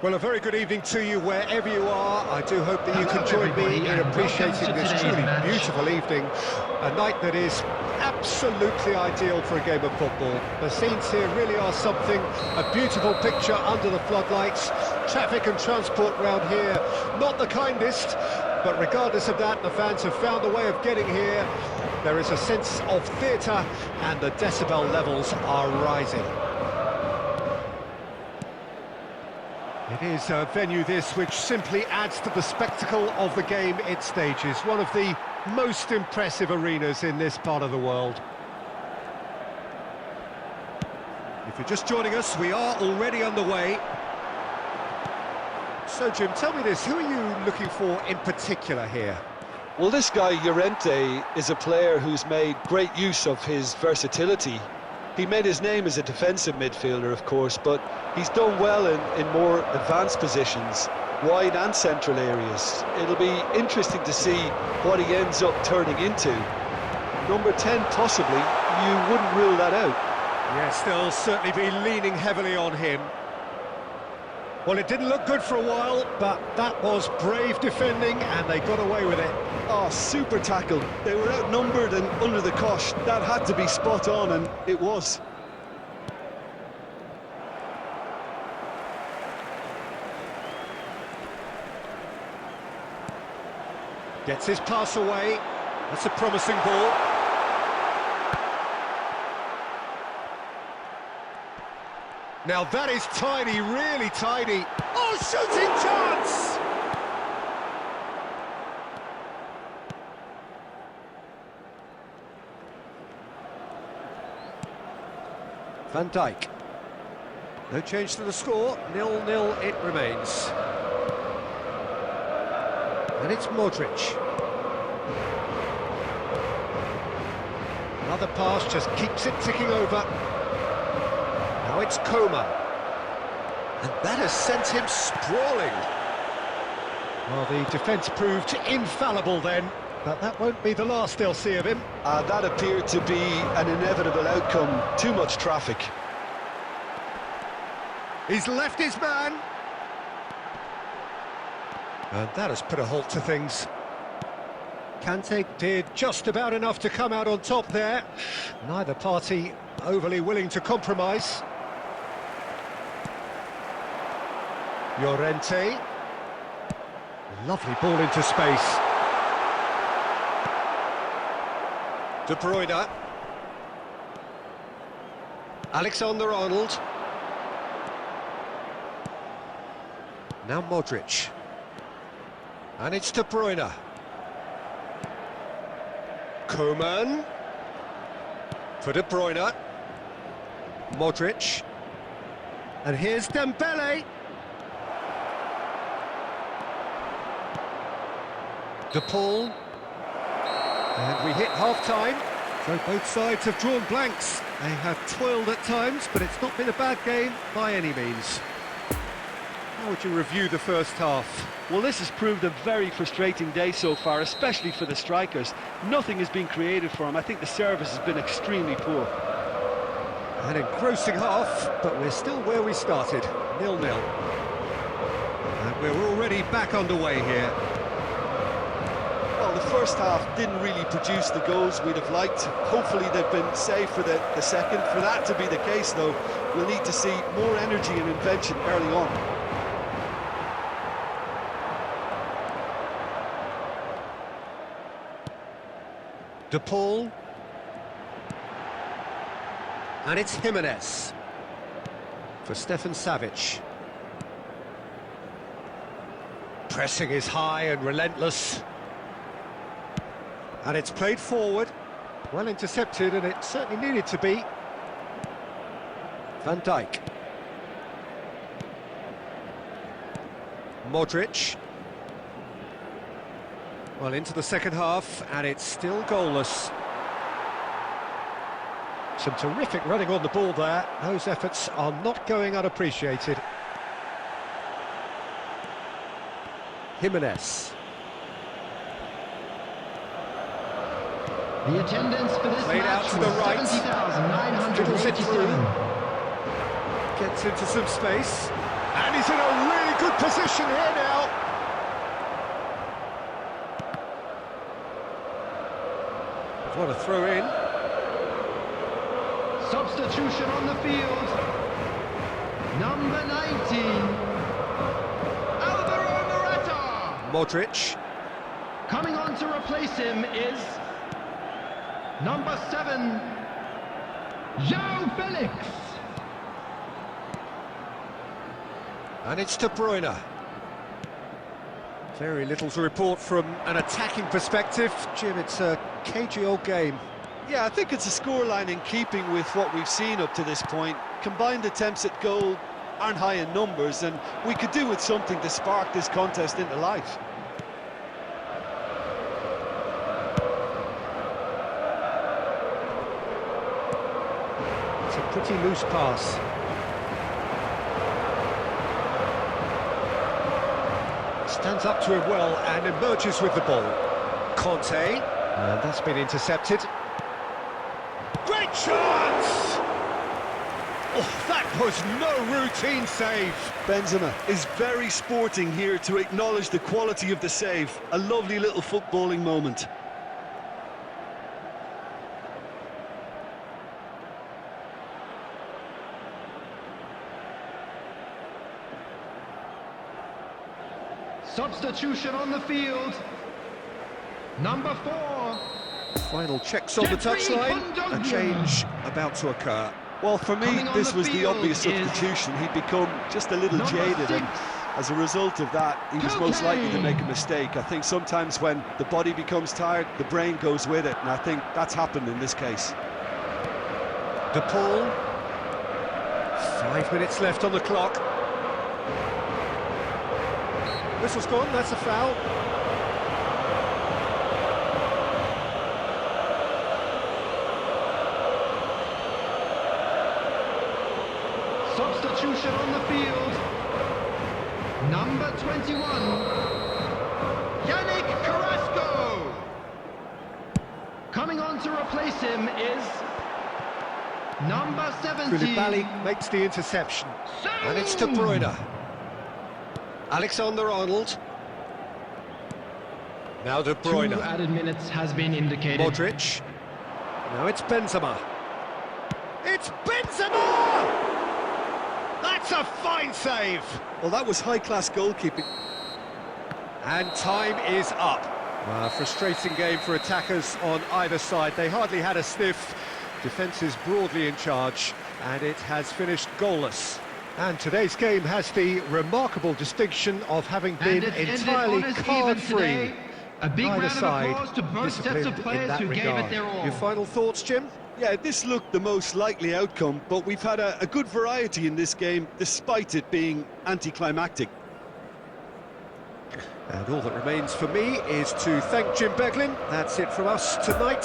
Well, a very good evening to you wherever you are. I do hope that you can join me in appreciating this truly beautiful evening. A night that is absolutely ideal for a game of football. The scenes here really are something, a beautiful picture under the floodlights. Traffic and transport round here, not the kindest, but regardless of that, the fans have found a way of getting here. There is a sense of theatre and the decibel levels are rising. It is a venue this which simply adds to the spectacle of the game it stages. One of the most impressive arenas in this part of the world. If you're just joining us, we are already underway. So Jim, tell me this, who are you looking for in particular here? Well, this guy, Llorente, is a player who's made great use of his versatility. He made his name as a defensive midfielder, of course, but he's done well in more advanced positions, wide and central areas. It'll be interesting to see what he ends up turning into. Number 10, possibly, you wouldn't rule that out. Yes, they'll certainly be leaning heavily on him. Well, it didn't look good for a while, but that was brave defending, and they got away with it. Oh, super tackle. They were outnumbered and under the cosh. That had to be spot on, and it was. Gets his pass away. That's a promising ball. Now that is tiny, really tiny. Oh, shooting chance! Van Dijk. No change to the score, 0-0 it remains. And it's Modric. Another pass just keeps it ticking over. Now it's Coman. And that has sent him sprawling. Well, the defence proved infallible then, but that won't be the last they'll see of him. That appeared to be an inevitable outcome. Too much traffic. He's left his man. And that has put a halt to things. Kante did just about enough to come out on top there. Neither party overly willing to compromise. Llorente. Lovely ball into space. De Bruyne. Alexander-Arnold. Now Modric. And it's De Bruyne. Coman. For De Bruyne. Modric. And here's Dembele. De Paul. And we hit half-time. So both sides have drawn blanks. They have toiled at times, but it's not been a bad game by any means. How would you review the first half? Well, this has proved a very frustrating day so far, especially for the strikers. Nothing has been created for them. I think the service has been extremely poor. An engrossing half, but we're still where we started, 0-0. And we're already back underway here. Well, the first half didn't really produce the goals we'd have liked. Hopefully they've been saved for the second. For that to be the case, though, we'll need to see more energy and invention early on. De Paul. And it's Jimenez. For Stefan Savic. Pressing is high and relentless. And it's played forward. Well intercepted, and it certainly needed to be. Van Dijk. Modric. Well, into the second half, and it's still goalless. Some terrific running on the ball there. Those efforts are not going unappreciated. Jimenez. The attendance for this Played out match to the was right. 70,987. Gets into some space. And he's in a really good position here now. What a throw in. Substitution on the field. Number 19. Alvaro Morata. Modric. Coming on to replace him is number 7. João Felix. And it's De Bruyne. Very little to report from an attacking perspective. Jim, it's a cagey old game. Yeah, I think it's a scoreline in keeping with what we've seen up to this point. Combined attempts at goal aren't high in numbers, and we could do with something to spark this contest into life. It's a pretty loose pass. Stands up to it well and emerges with the ball. Conte, and that's been intercepted. Great chance! Oh, that was no routine save. Benzema is very sporting here to acknowledge the quality of the save. A lovely little footballing moment. Substitution on the field. Number 4. Final checks on the touchline. A change about to occur. Well, for me, Coming on this the was the field obvious is substitution. He'd become just a little number jaded, 6. and as a result of that, he was most likely to make a mistake. I think sometimes when the body becomes tired, the brain goes with it, and I think that's happened in this case. De Paul. 5 minutes left on the clock. Whistle's gone, that's a foul. Substitution on the field. Number 21. Yannick Carrasco. Coming on to replace him is number 70. Koulibaly makes the interception. And it's De Bruyne. Alexander-Arnold. Now De Bruyne. 2 added minutes has been indicated. Modric. Now it's Benzema. It's Benzema! That's a fine save! Well, that was high-class goalkeeping. And time is up. A frustrating game for attackers on either side. They hardly had a sniff. Defence is broadly in charge, and it has finished goalless. And today's game has the remarkable distinction of having been entirely card-free. A big Either round of side applause to both sets of disciplined in players that who gave regard. it their all. Your final thoughts, Jim? Yeah, this looked the most likely outcome, but we've had a good variety in this game, despite it being anticlimactic. And all that remains for me is to thank Jim Beglin. That's it from us tonight.